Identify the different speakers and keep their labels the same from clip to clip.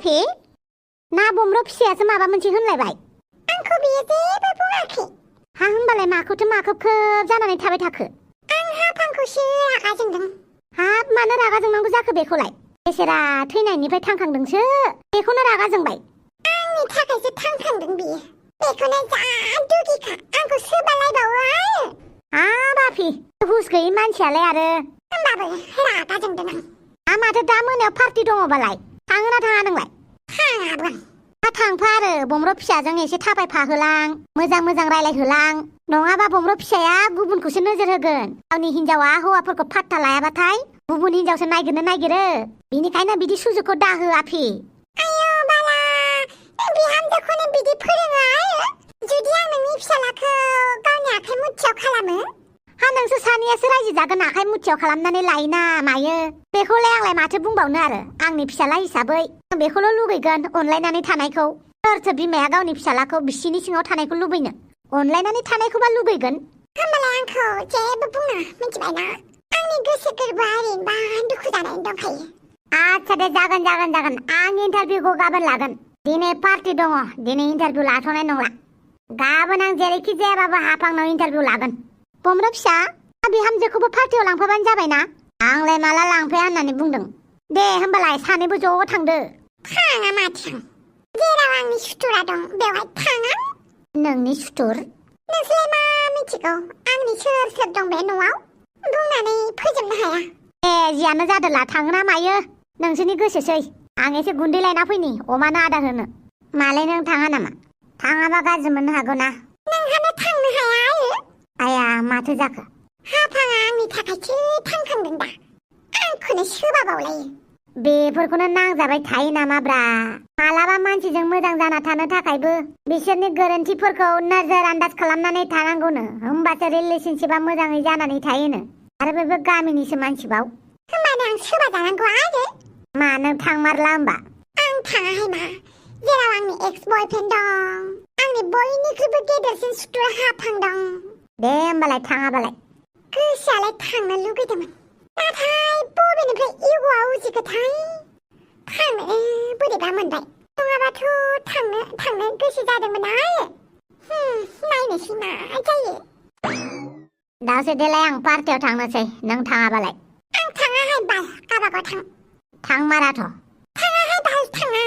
Speaker 1: बाफि ना बमब्र फिसायासो माबा मोनसे होनलायबाय
Speaker 2: आंखौ बियो जेबो बुङाखै
Speaker 1: हा होमबालाय माखौथो माखोब खोब जानानै थाबाय थाखो
Speaker 2: आं हाफांखौसो रागा जोंदों
Speaker 1: हाब मानो रागा जोंनांगौ जाखो बेखौलाय बेसेरा थैनायनिफ्राय थांखांदोंसो बेखौनो रागा जोंबाय
Speaker 2: आंनि थाखायसो थांखांदों बियो बेखौनो जा दुगिखा आंखौ सोबालायबावो आरो
Speaker 1: हा बाफि हुस गैयि मानसियालाय आरो
Speaker 2: होमबाबो रागा जोंदों आं
Speaker 1: माथो दा मोनायाव पार्टि दङबालाय थाङोना थाङा नोंलाय
Speaker 2: थाङाबो
Speaker 1: थांफा आरो बमब्र फिसाजों एसे थाबायफाहोलां मोजां मोजां रायलायहोलां नङाबा बमब्र फिसाया गुबुनखौसो नोजोर होगोन गावनि हिनजावा हौवाफोरखौ फात्ता लायाबाथाय गुबुन हिनजावसो नागिरनो नागिरो बेनिखायनो बिदि सुजुगखौ दाहो आफि
Speaker 2: आयौ बाला बिहामजोखौनो बिदि फोरोङो आरो जुदि आं नोंनि फिसालाखौ गावनि आखाइ मुथियाव खालामो
Speaker 1: हा नोंसोर सानैयासो रायजो जागोन आखाइ मुथियाव खालामनानै लायोना मायो बेखौलाय आंलाय माथो बुंबावनो आरो आंनि फिसाला हिसाबै आं बेखौल' लुगैगोन अनलायनानै थानायखौ सोरथो बिमाया गावनि फिसालाखौ बिसिनि सिङाव थानायखौ लुबैनो अनलायनानै थानायखौबा लुगैगोन
Speaker 2: होमबालाय आंखौ जेबो बुङा मिथिबायना आंनि गोसो गोरबोआ ओरैनोबा दुखु जानानै दंखायो
Speaker 1: आच्छा दे जागोन आं इन्टारभिउखौ गाबोन लागोन दिनै पार्टि दङ दिनै इन्टारभिउ लाथ'नाय नंला गाबोन आं जेरैखि जायाबाबो हाफांनाव इन्टारभिउ लागोन बमब्र फिसा बिहामजोखौबो पार्टियाव लांफाबानो जाबायना आंलाय माला लांफाया होननानै बुंदों दे होमबालाय सानैबो ज' थांदो
Speaker 2: थाङा माथो जेराव आंनि सुथुरा दं बेवहाय थाङा
Speaker 1: नोंनि सुथुर
Speaker 2: नोंसोरलाय मा मिथिगौ आंनि सोर दं बे न'आव बुंनानै फोजोबनो हाया
Speaker 1: ए जियानो जादोला थाङोना मायो नोंसोरनि गोसोसै आं एसे गुन्दै लायना फैनि अमानो आदार होनो मालाय नों थाङा नामा थाङाबा गाज्रि मोननो हागौ ना
Speaker 2: नोंहानो थांनो हाया आरो
Speaker 1: आया माथो जाखो
Speaker 2: हाफाङा आंनि थाखायसो थांखांदों दा आंखौनो सोबाबावलायो
Speaker 1: बेफोरखौनो नांजाबाय थायो नामाब्रा मालाबा मानसिजों मोजां जाना थानो थाखायबो बिसोरनि गोरोन्थिफोरखौ नोजोर आन्दाज खालामनानै थानांगौनो होमबासो रिलेशनशिपआ मोजाङै जानानै थायोनो आरो बेबो गामिनिसो मानसिबाव
Speaker 2: होमबानो आं सोबा जानांगौ आरो
Speaker 1: मानो थांमारला होमबा
Speaker 2: आं थाङाहाय मा जेराव आंनि एक्स बयफ्रेन्ड दं आंनि बयनिख्रुइबो गेदेरसिन सुथुरा हाफां दं
Speaker 1: दे होमबालाय थाङाबालाय
Speaker 2: गोसोआलाय थांनो लुगैदोंमोन नाथाय बबेनिफ्राय इग'आ उजिखोथाय थांनो बोरैबा मोनबाय नङाबाथ' थांनो गोसो जादोंमोन आरो नायनोसै मा जायो
Speaker 1: दासो देलाय आं पार्टियाव थांनोसै नों थाङाबालाय
Speaker 2: आं थाङाहाय बाल गाबागाव
Speaker 1: थांमाराथ'
Speaker 2: थाङाहाय बाल थाङा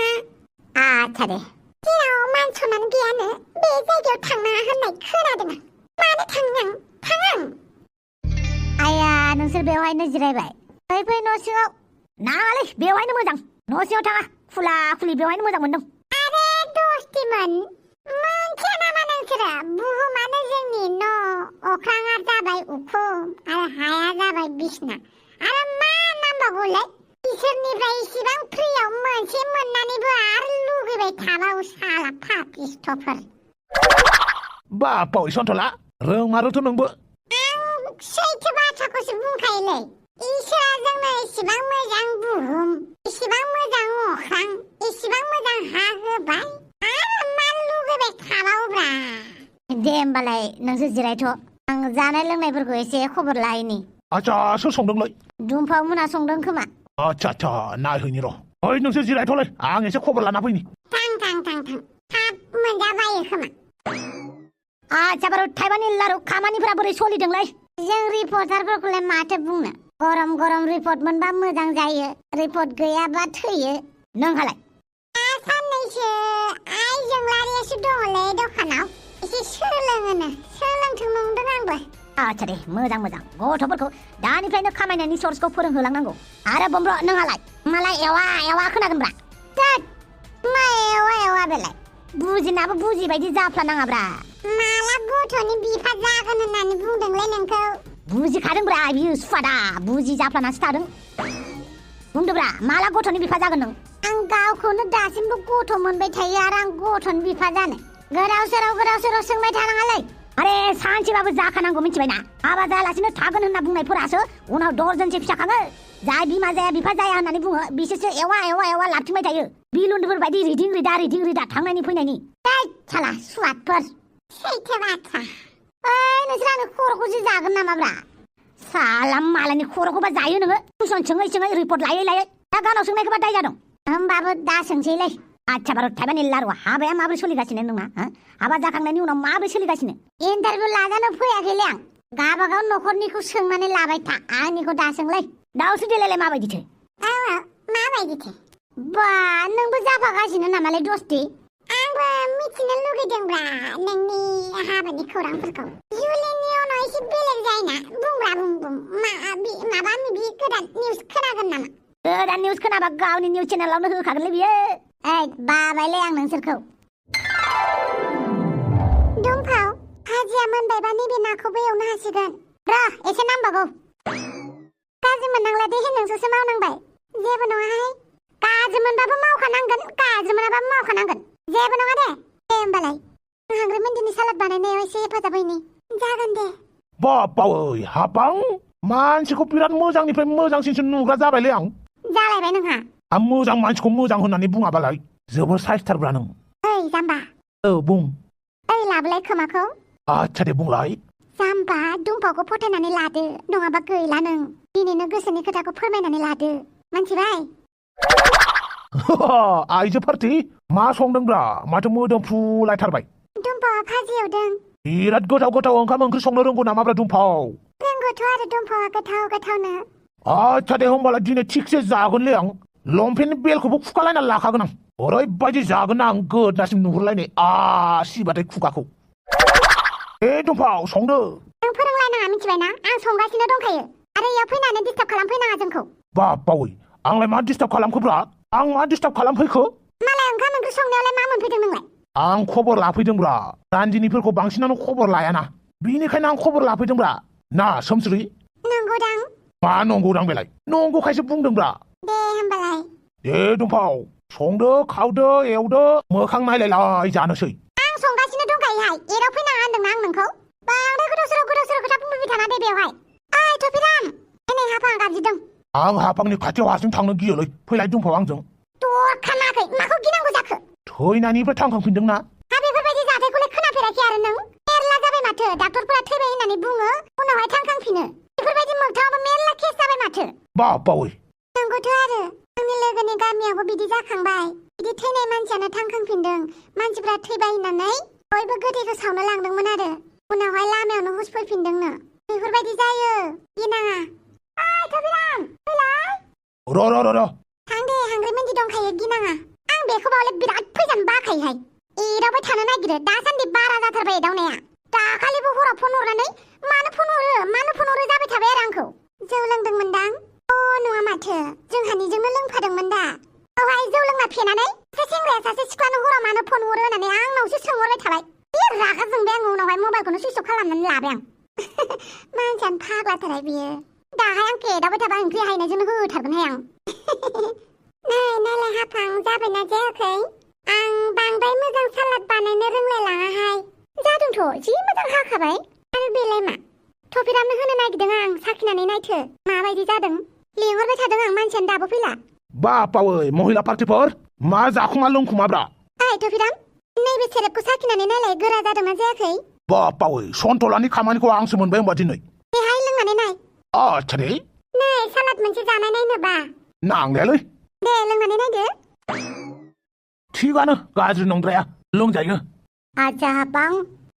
Speaker 1: आच्छा दे
Speaker 2: जेराव मान सनमान गैयानो बे जायगायाव थांनाङा होननाय खोनादों आं मानो थाङा
Speaker 1: आया नोंसोर बेवहायनो जिरायबाय फै न' सिङाव नाङालै बेवहायनो मोजां न' सिङाव थाङा खुला खुलि बेवहायनो मोजां मोनदों
Speaker 2: आरे दस्तिमोन मोनथिया नामा नोंसोरो बुहुमानो जोंनि न' अख्राङा जाबाय उखुम आरो हाया जाबाय बिसना आरो मा नांबावगौलाय इसोरनिफ्राय इसिबां फ्रियाव मोनसे मोननानैबो आरो लुगैबाय थाबावो साला पापिस्थ'फोर
Speaker 3: बापाव सन्थला रोंमारोथ' नोंबो
Speaker 2: आं सैथो बाथ्राखौसो बुंखायोलै इसोरा जोंनो इसिबां मोजां बुहुम इसिबां मोजां अख्रां इसिबां मोजां हा होबाय आरो मा लुगैबाय थाबावोब्रा
Speaker 1: दे होमबालाय नोंसोर जिरायथ' आं जानाय लोंनायफोरखौ एसे खबर लाहैनि
Speaker 3: आच्छा सोर संदोंलै
Speaker 1: दुमफाव मोना संदों खोमा
Speaker 3: आच्छा नायहैनि र' ओइ नोंसोर जिरायथ'लै आं एसे खबर लाना फैनि
Speaker 2: थां थाब मोनजाबायो खोमा
Speaker 1: आच्छा बारु थाइबानि लारु खामानिफोरा बोरै सोलिदोंलै जों रिपर्टारफोरखौलाय माथो बुंनो गरम रिपर्ट मोनबा मोजां जायो रिपर्ट गैयाबा थैयो नोंहालाय
Speaker 2: साननैसो आइजों लारियासो दङलै दखानाव एसे सोलोंथों नंदों आंबो
Speaker 1: आच्छा दे मोजां गथ'फोरखौ दानिफ्रायनो खामायनायनि सर्सखौ फोरोंहोलांनांगौ आरो बमब्र नोंहालाय मालाय एवा खोनागोनब्रा मा एवा बेलाय बुजिनाबो बुजिबायदि जाफ्लानाङाब्रा
Speaker 2: माला गथ'नि बिफा जागोन होननानै बुंदोंलै नोंखौ
Speaker 1: बुजिखादोंब्रा बियो सुवादा बुजि जाफ्लानासो थादों बुंदोब्रा माला गथ'नि बिफा जागोन नों आं गावखौनो दासिमबो गथ' मोनबाय थायो आरो आं गथ'नि बिफा जानो गोदाव सोराव सोंबाय थानाङालै आरे सानसेबाबो जाखानांगौ मिथिबायना हाबा जायालासिनो थागोन होनना बुंनायफोरासो उनाव दर्जनसे फिसा खाङो जाय बिमा जाया बिफा जाया होननानै बुङो बिसोरसो एवा लाबथिंबाय थायो बिलुनफोर बायदि रिदिं रिदा थांनायनि फैनायनि साला सुवादफोर
Speaker 2: सैथो बाथ्रा
Speaker 1: नोंसोर आंनो खर'खौसो जागोन नामाब्रा साला मालायनि खर'खौबा जायो नोङो कुइसन सोङै रिपर्ट लायै दा गानाव सोंनायखौबा दाय जादों होमबाबो दा सोंसैलै आच्छा भारत थाइबानि लारुआ हाबाया माबोरै सोलिगासिनो नोंना हाबा जाखांनायनि उनाव माबोरै सोलिगासिनो इन्टारभिउ लाजानो फैयाखैलै आं गाबागाव न'खरनिखौ सोंनानै लाबाय था आंनिखौ दा सोंलै दाउसो देलायलाय माबायदिथो
Speaker 2: माबायदिथो
Speaker 1: बा नोंबो जाफागासिनो नामालै दस्ति
Speaker 2: आंबो मिथिनो लुगैदोंब्रा नोंनि हाबानि खौरांफोरखौ जुलिनि उनाव एसे बेलेग जायोना बुंब्रा बुं माबा बि गोदान निउस खोनागोन नामा
Speaker 1: गोदान निउस खोनाबा गावनि निउस चेनेलावनो होखागोनलै बियो बाबायलै आं नोंसोरखौ
Speaker 2: दुमफाव भाजिया मोनबायबा नैबे नाखौबो एवनो हासिगोन
Speaker 1: र' एसे नांबावगौ
Speaker 2: गाज्रि मोननांला दे नोंसोरसो मावनांबाय जेबो नङाहाय
Speaker 1: गाज्रि मोनबाबो मावखानांगोन गाज्रि मोनाबाबो मावखानांगोन
Speaker 2: जेबो नङा दे होमबालाय हांग्रिमोनदिनि सालाद बानायनायाव एसे हेफाजाब हैनि जागोन दे
Speaker 3: बापावै हाबां मानसिखौ बिराद मोजांनिफ्राय मोजांसिनसो नुग्रा जाबायलै आं
Speaker 1: जालायबाय नोंहा
Speaker 3: आं मोजां मानसिखौ मोजां होननानै बुङाबालाय जोबोर साइसथारब्रा नों
Speaker 2: ओइ जाम्बा
Speaker 3: बुं
Speaker 2: ओइ लाबोलाय खोमाखौ
Speaker 3: आच्छा दे बुंलाय
Speaker 2: जाम्बा दुमफावखौ फोथायनानै लादो नङाबा गैला नों दिनैनो गोसोनि खोथाखौ फोरमायनानै लादो मोनथिबाय
Speaker 3: आइजो पार्टि मा संदोंब्रा माथो मोदोमफ्रुलायथारबाय
Speaker 2: दुमफावा भाजि एवदों
Speaker 3: बिराद गोथाव ओंखाम ओंख्रि संनो रोंगौ नामाब्रा दुमफाव
Speaker 2: रोंगौथ' आरो दुमफावा गोथावनो
Speaker 3: आच्छा दे होमबालाय दिनै थिगसे जागोनलै आं लंपेन्टनि बेलखौबो खुखालायना लाखागोन आं ओरैबायदि जागोन आं गोदनासिम नुहुरलायनाय सिबाथाय खुगाखौ दुमफाव संदो
Speaker 2: नों फोरोंलायनाङा मिथिबायना आं संगासिनो दंखायो आरो इयाव फैनानै डिस्टार्ब खालामफैनाङा जोंखौ
Speaker 3: बापावै आंलाय मा डिस्टार्ब खालामखोब्रा आं मा डिस्टार्ब खालामफैखो
Speaker 2: मालाय ओंखाम ओंख्रि संनायावलाय मा मोनफैदों नोंलाय
Speaker 3: आं खबर लाफैदोंब्रा रान्दिनिफोरखौ बांसिनानो खबर लायाना बिनिखायनो आं खबर लाफैदोंब्रा ना सोमस्रि
Speaker 2: नंगौदां
Speaker 3: मा नंगौदां बेलाय नंगौखायसो बुंदोंब्रा
Speaker 2: दे होमबालाय
Speaker 3: दे दुमफाव संदो खावदो एवदो मोखां नायलायलाय जानोसै
Speaker 2: आं संगासिनो दंखायोहाय एराव फैनाङा होनदोंना आं नोंखौ बांद्राय गोदाव सोराव खोथा बुंबाय थाना दे बेवहाय ओइ थफिराम नै हाफाङा गाबज्रिदों
Speaker 3: आं हाफांनि खाथियाव हारसिं थांनो गियोलै फैलाय दुमफाव आंजों
Speaker 2: दरखानाखै माखौ गिनांगौ जाखो
Speaker 3: थैनायनिफ्राय थांखांफिनदोंना
Speaker 2: बेफोरबायदि जाथायखौलाय खोनाफेराखै आरो नों मेरला जाबाय माथो डाक्टरफोरा थैबाय होननानै बुङो उनावहाय थांखांफिनो बेफोरबायदि मोगथाङावबो मेरला केस जाबाय माथो
Speaker 3: बापावै
Speaker 2: नंगौथ' आरो आंनि लोगोनि गामियावबो बिदि जाखांबाय बिदि थैनाय मानसियानो थांखांफिनदों मानसिफ्रा थैबाय होननानै बयबो गोथैखौ सावनो लांदोंमोन आरो उनावहाय लामायावनो हुस फैफिनदोंनो बेफोरबायदि जायो गिनाङा थबिराम फैलाय
Speaker 3: र
Speaker 2: थां दे हांग्रिमोनदि दंखायो गिनाङा आं बेखौ बावले बिराद फैजानो बाखायोहाय एदावबाय थानो नागिरो दासान्दि बारा जाथारबाय एदावनाया दाखालिबो हराव फन हरनानै मानो फन हरो जाबाय थाबाय आरो आंखौ जौ लोंदोंमोनदां नङा माथो जोंहानिजोंनो लोंफादोंमोन दा औहाय जौ लोंना फेनानै सासे सेंग्राया सासे सिख्लानो हराव मानो फन हरो होननानै आंनावसो सोंहरबाय थाबाय बे रागा जोंबाय आङो उनावहाय मबाइलखौनो सुइच अफ खालामनानै लाबाय आं मानसियानो फाग्लाथारहाय बियो दाहाय आंखौ एदावबाय थाबा ओंख्रि हायनायजोंनो होथारगोनहाय आं नायलाय हाफां जाबायना जायाखै आं बांद्राय मोजां सालाद बानायनो रोंलायलाङाहाय जादोंथ' जि मोजां हाखाबाय आरो बेलाय मा थफिरामनो होनो नागिरदों आं साखिनानै नायथो माबायदि जादों लिंहरबाय थादों आं मानसियानो दाबो फैला
Speaker 3: बापावै महिला पार्टिफोर मा जाखुमा लोंखुमाब्रा
Speaker 2: ओइ थफिराम नैबे सेरेबखौ साखिनानै नायलाय गोरा जादोंना जायाखै
Speaker 3: बापावै सन्थलानि खामानिखौ आंसो मोनबाय होनबा दिनै
Speaker 2: बेहाय लोंनानै नाय
Speaker 3: आच्छा दे
Speaker 2: नै सालाद मोनसे जानाय नायनोबा
Speaker 3: नांलायालै
Speaker 2: दे लोंनानै नायदो
Speaker 3: थिगानो गाज्रि नंद्राया लोंजायो
Speaker 1: आच्छा हापां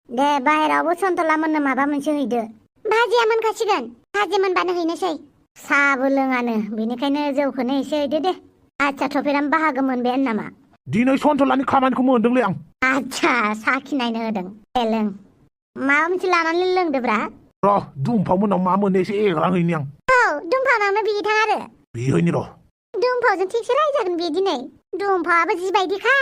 Speaker 1: दे बाहेरावबो सन्थला मोननो माबा मोनसे हैदो
Speaker 2: भाजिया मोनखासिगोन भाजि मोनबानो हैनोसै
Speaker 1: साहाबो लोङानो बेनिखायनो जौखौनो एसे हैदो दे आच्छा थफिराम बाहागो मोनबायानो नामा
Speaker 3: दिनै सन्थलानि खामानिखौ मोनदोंलै आं
Speaker 1: आच्छा साखिनायनो होदों दे लों माबा मोनसे लानानै लोंदोब्रा
Speaker 3: र दुमफाव मोननाव मा मोनो एसे एग्रांहैनि आं
Speaker 2: दुमफावनावनो बिथां आरो
Speaker 3: बिहैनि र
Speaker 2: दुमफावजों थिगसे रायजागोन बे दिनै दुमफावाबो जिबायदिखा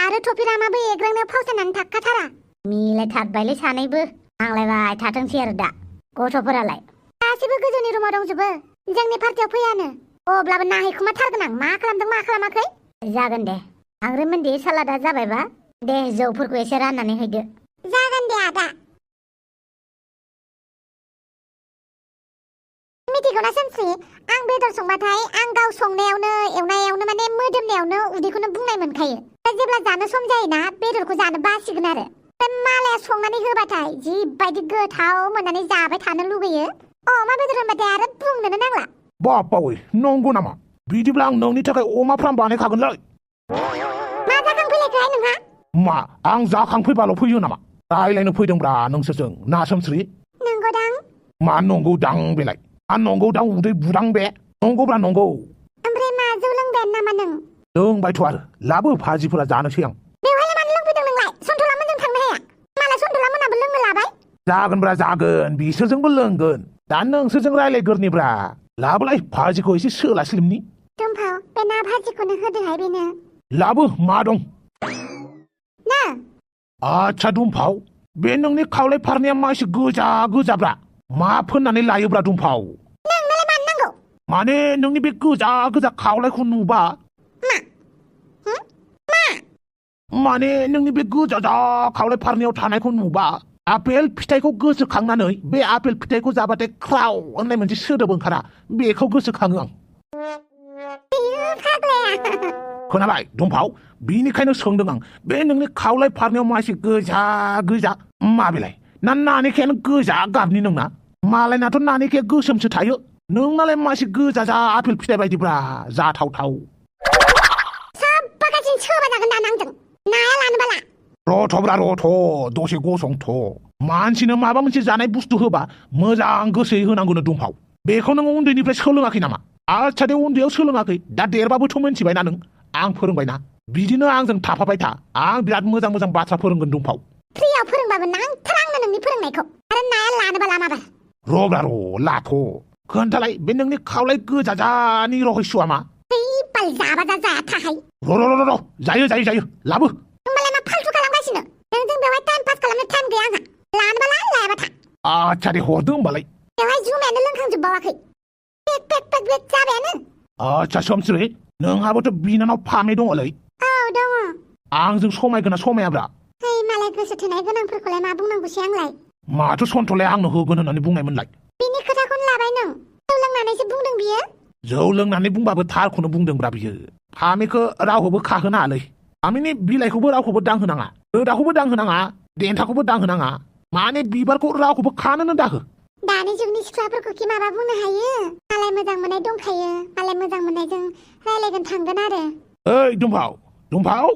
Speaker 2: आरो थफिरामाबो एग्रांनायाव फावसायनानै थाखाथारा
Speaker 1: मिलायथारबायलै सानैबो नांलायबाय थाथोंसै आरो दा गथ'फोरालाय
Speaker 2: गासिबो गोजौनि रुमाव दंजोबो जोंनि पार्टियाव फैयानो अब्लाबो नाहैखुमाथारगोन आं मा खालामदों मा खालामाखै
Speaker 1: जागोन दे हांग्रिमोनदि सालादा जाबायबा दे जौफोरखौ एसे राननानै हैदो
Speaker 2: जागोन दे आदा मिथिगौना सोमस्रि आं बेदर संबाथाय आं गाव संनायावनो एवनायावनो माने मोदोमनायावनो उदैखौनो बुंनाय मोनखायो जेब्ला जानो सम जायोना बेदरखौ जानो बासिगोन आरो मालाया संनानै होबाथाय जिबायदि गोथाव मोननानै जाबाय थानो लुगैयो अमा बेदर होनबाथाय आरो बुंनोनो नांला
Speaker 3: बापावै नंगौ नामा बिदिब्ला आं नोंनि थाखाय अमा फार्म बानायखागोनलै
Speaker 2: मा जाखांफैलायखोहाय नोंहा
Speaker 3: मा आं जाखांफैबाल' फैयो नामा रायलायनो फैदोंब्रा नोंसोरजों ना सोमस्रि
Speaker 2: नंगौदां
Speaker 3: मा नंगौ दां बेलाय नंगौ दां उदै बुदां बे नंगौब्रा नंगौ
Speaker 2: ओमफ्राय मा जौ लोंबायानो नामा नों
Speaker 3: लोंबायथ' आरो लाबो भाजिफोरा जानोसै आं
Speaker 2: बेवहायलाय मानो लोंफैदों नोंलाय सन्थ'लामोनजों थांनो हाया मालाय सन्थ'लामोनाबो लोंनो लाबाय
Speaker 3: जागोनब्रा जागोन बिसोरजोंबो लोंगोन दा नोंसोरजों रायलायगोरनिब्रा लाबोलाय भाजिखौ एसे सोलास्लिमनि
Speaker 2: दुमफाव बे ना भाजिखौनो होदोहाय बेनो
Speaker 3: लाबो मा दं
Speaker 2: ना
Speaker 3: आच्छा दुमफाव बे नोंनि खावलाय फारनाया मा एसे गोजा गोजाब्रा मा फोननानै लायोब्रा दुमफाव
Speaker 2: नोंनोलाय मानो नांगौ
Speaker 3: माने नोंनि बे गोजा गोजा खावलायखौ नुबा
Speaker 2: मा मा
Speaker 3: माने नोंनि बे गोजा जा खावलाय फारनायाव थानायखौ नुबा आपेल फिथाइखौ गोसोखांनानै बे आपेल फिथाइखौ जाबाथाय ख्राव होननाय मोनसे सोदोब ओंखारा बेखौ गोसोखाङो आं
Speaker 2: फाग्लाया
Speaker 3: खोनाबाय दुमफाव बिनिखायनो सोंदों आं बे नोंनि खावलाय फारनायाव मा एसे गोजा गोजा मा बेलाय ना नानेखायानो गोजा गाबनि नोंना मालायनाथ' नानेखाया गोसोमसो थायो नोंनालाय मा एसे गोजा जा आपेल फिथाइ बायदिब्रा जाथावथाव
Speaker 2: साबबागासिनो सोबा जागोन दा नांजों नाया लानो बाला
Speaker 3: रथ'ब्रा रथ' दसे गसंथ' मानसिनो माबा मोनसे जानाय बुस्थु होबा मोजां गोसोयै होनांगौनो दुमफाव बेखौ नों उन्दैनिफ्राय सोलोङाखै नामा आच्छा दे उन्दैयाव सोलोङाखै दा देरबाबोथ' मोनथिबायना नों आं फोरोंबायना बिदिनो आंजों थाफाबाय था आं बिराद मोजां मोजां बाथ्रा फोरोंगोन दुमफाव
Speaker 2: फ्रियाव फोरोंबाबो नांथारा आंनो नोंनि फोरोंनायखौ आरो नाया लानोबा लामाबा
Speaker 3: रब्रा र' लाथ' खोन्थालाय बे नोंनि खावलाय गोजा जानि रहस्यआ मा
Speaker 2: बाल जाबा जाया थाहाय
Speaker 3: र' जायो लाबो
Speaker 2: होमबालाय मा फालतु खालामगासिनो नोंजों बेवहाय टाइम पास खालामनो टाइम गैया आंहा लानोबा लायाबा था
Speaker 3: आच्छा दे हरदो होमबालाय
Speaker 2: बेवहाय जुमायानो लोंखांजोबबावाखै पेक जाबायानो
Speaker 3: आच्छा सोमस्रि नोंहाबोथ' बिनानाव फामै दङलै
Speaker 2: औ दङ
Speaker 3: आंजों समायगोना समायाब्रा
Speaker 2: है मालाय गोसो थोनाय गोनांफोरखौलाय मा बुंनांगौसै आंलाय
Speaker 3: माथो सन्थ'लाय आंनो होगोन होननानै बुंनायमोनलाय
Speaker 2: बिनि खोथाखौनो लाबाय नों जौ लोंनानैसो बुंदों बियो
Speaker 3: जौ लोंनानै बुंबाबो थारखौनो बुंदोंब्रा बियो फामिखौ रावखौबो खाहोनाङालै फामिनि बिलाइखौबो रावखौबो दांहोनाङा रोदाखौबो दांहोनाङा देन्थाखौबो दांहोनाङा माने बिबारखौ रावखौबो खानोनो दाहो
Speaker 2: दानि जुगनि सिख्लाफोरखौ कि माबा बुंनो हायो मालाय मोजां मोननाय दंखायो मालाय मोजां मोननायजों रायलायगोन थांगोन आरो
Speaker 3: ओइ दुमफाव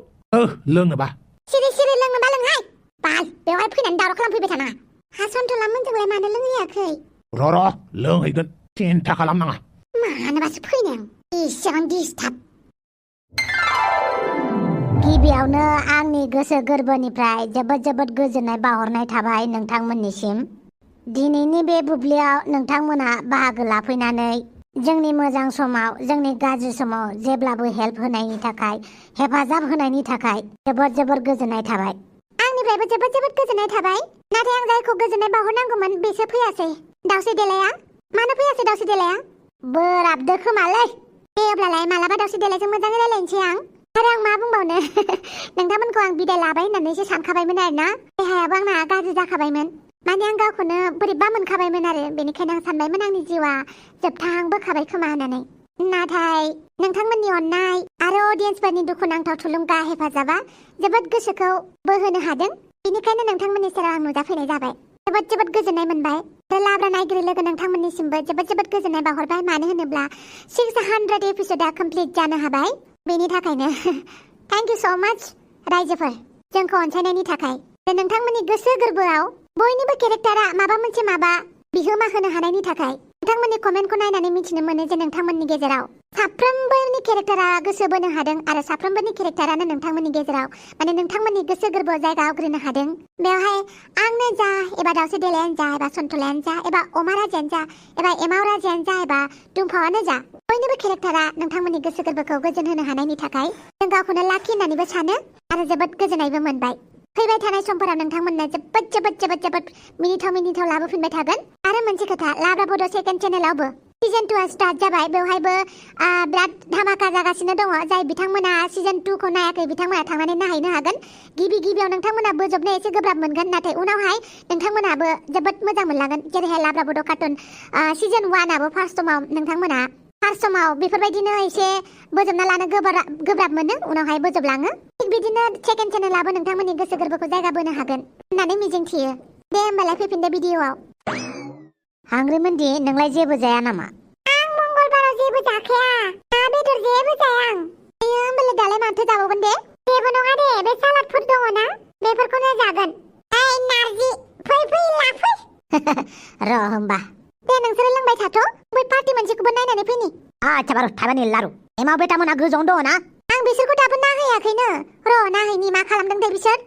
Speaker 3: लोंनोबा
Speaker 2: सिरि लोंनोबा लोंहाय बाल बेवहाय फैनानै दावराव खालामफैबाय थानाङा हासनथला मोनजोंलाय मानो लोंहैयाखै
Speaker 3: र' लोंहैगोन सिन्था खालामनाङा
Speaker 2: मानोबासो फैनो आं एसेबां डिस्टार्ब
Speaker 1: गिबियावनो आंनि गोसो गोरबोनिफ्राय जोबोद गोजोननाय बावहरनाय थाबाय नोंथांमोननिसिम दिनैनि बे बुब्लियाव नोंथांमोना बाहागो लाफैनानै जोंनि मोजां समाव जोंनि गाज्रि समाव जेब्लाबो हेल्प होनायनि थाखाय हेफाजाब होनायनि थाखाय जोबोद गोजोननाय थाबाय
Speaker 2: आंनिफ्रायबो जोबोद गोजोननाय थाबाय नाथाय आं जायखौ गोजोननाय बावहरनांगौमोन बेसो फैयासै दावस्रि देलाया मानो फैयासै दावस्रि देलाया बोराबदो खोमालै दे अब्लालाय मालाबा दावस्रि देलायजों मोजाङै रायलायनोसै आं आरो आं मा बुंबावनो नोंथांमोनखौ आं बिदाय लाबाय होननानैसो सानखाबायमोन आरोना देहायाबो आंना गाज्रि जाखाबायमोन माने आं गावखौनो बोरैबा मोनखाबायमोन आरो बेनिखायनो आं सानबायमोन आंनि जिउआ जोबथाहांबोखाबाय खोमा होननानै नाथाय नोंथांमोननि अननाय आरो अडियन्सफोरनि दुखुनांथाव थुलुंगा हेफाजाबा जोबोद गोसोखौ बोहोनो हादों बेनिखायनो नोंथांमोननि सेराव आं नुजाफैनाय जाबाय जोबोद गोजोननाय मोनबाय आरो लाब्रा नायगिरि लोगो नोंथांमोननिसिमबो जोबोद गोजोननाय बावहरबाय मानो होनोब्ला 600 एपिसोडा कमप्लिट जानो हाबाय बेनि थाखायनो थैंक यू सो माच रायजोफोर जोंखौ अनसायनायनि थाखाय नोंथांमोननि गोसो गोरबोआव बयनिबो केरेक्टारा माबा मोनसे बिहोमा होनो हानायनि थाखाय नोंथांमोननि कमेन्टखौ नायनानै मिथिनो मोनो जे नोंथांमोननि गेजेराव साफ्रोमबोनि केरेक्टारा गोसो बोनो हादों आरो साफ्रोमबोनि केरेक्टारानो नोंथांमोननि गेजेराव माने नोंथांमोननि गोसो गोरबोआव जायगा आवग्रिनो हादों बेवहाय आंनो जा एबा दावस्रि देलायानो जा एबा सन्थलायानो जा एबा अमा राजायानो जा एबा एमाव राजायानो जा एबा दुमफावानो जा बयनिबो केरेक्टारा नोंथांमोननि गोसो गोरबोखौ गोजोन होनो हानायनि थाखाय जों गावखौनो लाखि होननानैबो सानो आरो जोबोद गोजोननायबो मोनबाय फैबाय थानाय समफोराव नोंथांमोननो जोबोद मिनिथाव लाबोफिनबाय थागोन आरो मोनसे खोथा लाब्रा बड' सेकेन्ड चेनेलावबो सीजन 2 स्टार्ट जाबाय बेवहायबो बिराद धामाका जागासिनो दङ जाय बिथांमोना सीजन 2 खौ नायाखै बिथांमोना थांनानै नायहैनो हागोन गिबियाव नोंथांमोना बोजबनो एसे गोब्राब मोनगोन नाथाय उनावहाय नोंथांमोनाबो जोबोद मोजां मोनलांगोन जेरैहाय लाब्रा बड' कार्टुन सीजन 1 आबो फार्स्ट समाव बेफोरबायदिनो एसे बोजबना लानो गोब्राब मोनो उनावहाय बोजबलाङो थिग बिदिनो सेकेन्ड चेनेलाबो नोंथांमोननि गोसो गोरबोखौ जायगा बोनो हागोन होननानै मिजिंथियो दे होमबालाय फैफिनदो भिडिअआव
Speaker 1: हांग्रिमोनदि नोंलाय जेबो जाया नामा
Speaker 2: आं मंगलबाराव जेबो जाखाया ना बेदर जेबो जाया आं आयो होमबालाय दालाय माथो जाबावगोन दे जेबो नङा दे बे सालादफोर दङ ना बेफोरखौनो जागोन ओइ नारजि फै लाफै
Speaker 1: र' होमबा
Speaker 2: दे नोंसोरो लोंबाय थाथ' बै पार्टि मोनसेखौबो नायनानै फैनि
Speaker 1: आच्छा बार' थाइबानि लारु एमाव बेटामोना गोजौआवनो दङ ना
Speaker 2: आं बिसोरखौ दाबो नाहैयाखैनो र' नाहैनि मा खालामदों दे बिसोर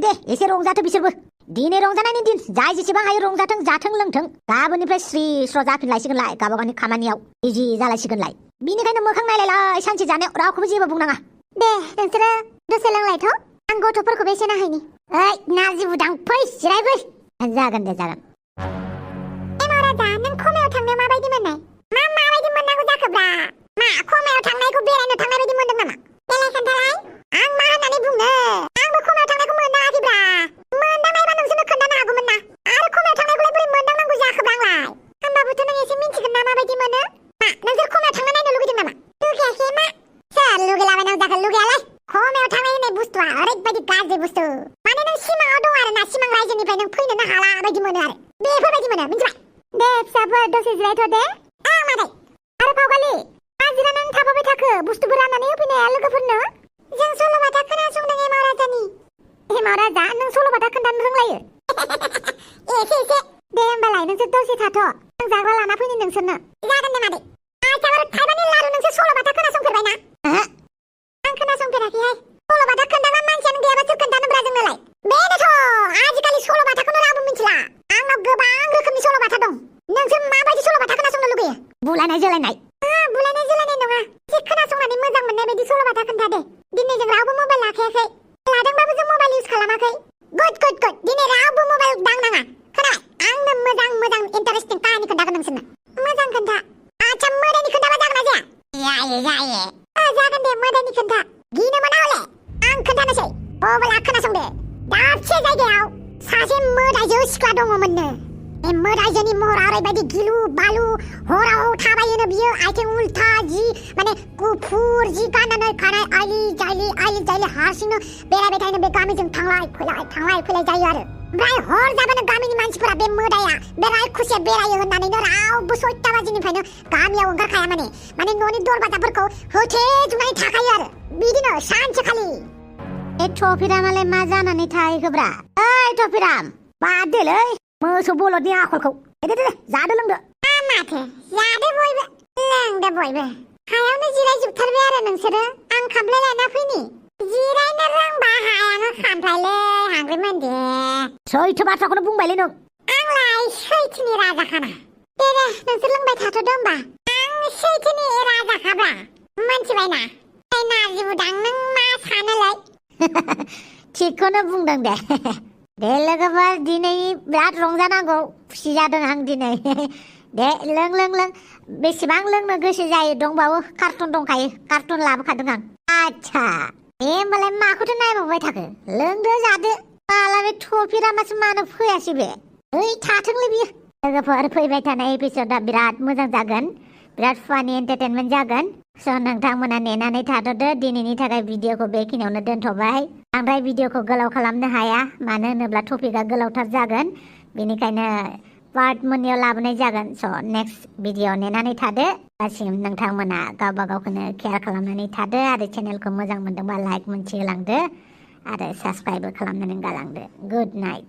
Speaker 1: दे एसे रंजाथों बिसोरबो दिनै रंजानायनि दिन जाय जेसेबां हायो रंजाथों जाथों लोंथों गाबोननिफ्राय स्रि स्र' जाफिनलायसिगोनलाय गावबा गावनि खामानियाव बिजि जालायसिगोनलाय बिनिखायनो मोखां नायलायलाय सानसे जानायाव रावखौबो जेबो बुंनाङा
Speaker 2: दे नोंसोरो दसे लोंलायथ' आं गथ'फोरखौबो एसे नाहैनि
Speaker 1: ओइ नारजि बुदां फै जिरायफै जागोन दे जागोन
Speaker 2: एमाव राजा नों खमायाव थांनायाव माबायदि मोननाय माबायदि मोननांगौ जाखोब्रा मा खमायाव थांनायखौ बेरायनो थांनाय बायदि मोनदों नामा देलाय खोन्थालाय आं मा होननानै बुंनो आंबो खमायाव थांनायखौ मोनाखैब्रा मोनदांनायबा नोंसोरनो खोन्थानो हागौमोन ना आरो खमायाव थांनायखौलाय बोरै मोनदांनांगौ जाखोब्रा आंलाय होमबाबोथ' नों एसे मिन्थिगोन ना माबायदि मोनो मा नोंसोर खमायाव थांना नायनो लुगैदों नामा लुगैयाखै मा सोर लुगैलाबायनांगौ जाखो लुगैयालाय खमायाव थांनाय होननाय बुस्थुआ ओरैबायदि गाज्रि बुस्थु माने नों सिमाङाव दं आरो ना सिमां रायजोनिफ्राय नों फैनोनो हाला बायदि मोनो आरो बेफोरबायदि मोनो मिन्थिबाय दे फिसाफोर दसे जिरायथ' दे मादै आरो फावगालि मा जिरायनानै थाबाय थाखो बुस्थुफोर राननानै होफैनाया लोगोफोरनो जों सल'बाथा खोनासंदों एमाव राजानि एमाव राजा नों सल'बाथा खोन्थानो रोंलायो एसे दे होमबालाय नोंसोर दसे थाथ' आं जाग्रा लाना फैनि नोंसोरनो जागोन दे मादै आच्छा थाइबानि लारु नोंसोर सल'बाथा खोनासंफेरबाय ना आं खोनासंफेराखैहाय सल'बाथा खोन्थाग्रा मानसियानो गैयाबा सोर खोन्थानोब्रा जोंनोलाय बेनोथ' आजिखालि सल'बाथाखौनो रावबो मिथिला आंनाव गोबां रोखोमनि सल'बाथा दं नोंसोर माबायदि सल'बाथा खोनासंनो लुगैयो
Speaker 1: बुलायनाय जोलायनाय
Speaker 2: बुलायनाय जोलायनाय नङा एसे खोनासंनानै मोजां मोननाय बायदि सल'बाथा खोन्था दे दिनै जों रावबो मबाइल लाखायाखै लादोंबाबो जों मबाइल इउज खालामाखै गुड दिनै रावबो मबाइल दांनाङा खोनाबाय आंनो मोजां इन्टारेस्टिं काहानि खोन्थागोन नोंसोरनो मोजां खोन्था आच्छा मोदायनि खोन्थाबा जागोन ना जाया जागोन दे मोदायनि खोन्था गिनो मोना हले आं खोन्थानोसै अब्ला खोनासंदो दाबसे जायगायाव सासे मोदायजो सिख्ला दङमोननो बे मोदायजोनि महरा ओरैबायदि गिलु बालु हराव थाबायोनो बियो आथिं उल्था जि माने गुफुर जि गाननानै खानाय आइलि जाइलि हारसिंनो बेरायबाय थायोनो बे गामिजों थांलाय फैलाय जायो आरो ओमफ्राय हर जाबानो गामिनि मानसिफोरा बे मोदाया बे रायखुसे बेरायो होननानैनो रावबो 6टा बाजिनिफ्रायनो गामियाव ओंखारखाया माने न'नि दरवाजाफोरखौ होथेजोबनानै थाखायो आरो बिदिनो सानसेखालि
Speaker 1: टफिरामालाय मा जानानै थाहैखोब्रा ओइ टफिराम बादोलै मोसौ बलदनि आखलखौ दे जादो लोंदो
Speaker 2: माथो जादो बयबो लोंदो बयबो हायावनो जिरायजोबथारबाय आरो नोंसोरो आं खामफ्लाय लाना फैनि जिरायनो रोंबा हायानो खामफ्लायलै हांग्रिमोन दे
Speaker 1: सैथो बाथ्राखौनो बुंबायलै नों
Speaker 2: आंलाय सैथोनि राजाखाना दे नोंसोर लोंबाय थाथ'दो होमबा आं सैथोनि राजाखाब्रा मोनथिबायना नारजि बुदां नों मा सानोलाय
Speaker 1: थिगखौनो बुंदों दे लोगोफोर दिनै बिराद रंजानांगौ खुसि जादों आं दिनै दे लों बेसेबां लोंनो गोसो जायो दंबावो कार्टुन दंखायो कार्टुन लाबोखादों आं आच्छा होमबालाय माखौथो नायबावबाय थाखो लोंदो जादो माला बे टफिरामासो मानो फैयासै बे ओइ थाथोंलै बियो लोगोफोर फैबाय थानाय एपिसडआ बिराद मोजां जागोन बिराद फानि एन्टारटेनमेन्ट जागोन स' नोंथांमोना नेनानै थाथ'दो दिनैनि थाखाय भिडिअखौ बेखिनियावनो दोनथ'बाय बांद्राय भिडिअखौ गोलाव खालामनो हाया मानो होनोब्ला टपिकआ गोलावथार जागोन बेनिखायनो पार्ट मोननैयाव लाबोनाय जागोन स' नेक्स्ट भिडिअ नेनानै थादो दासिम नोंथांमोना गावबा गावखौनो केयार खालामनानै थादो आरो चेनेलखौ मोजां मोनदोंबा लाइक मोनसे होलांदो आरो साबस्क्राइबबो खालामनानै गालांदो गुड नाइट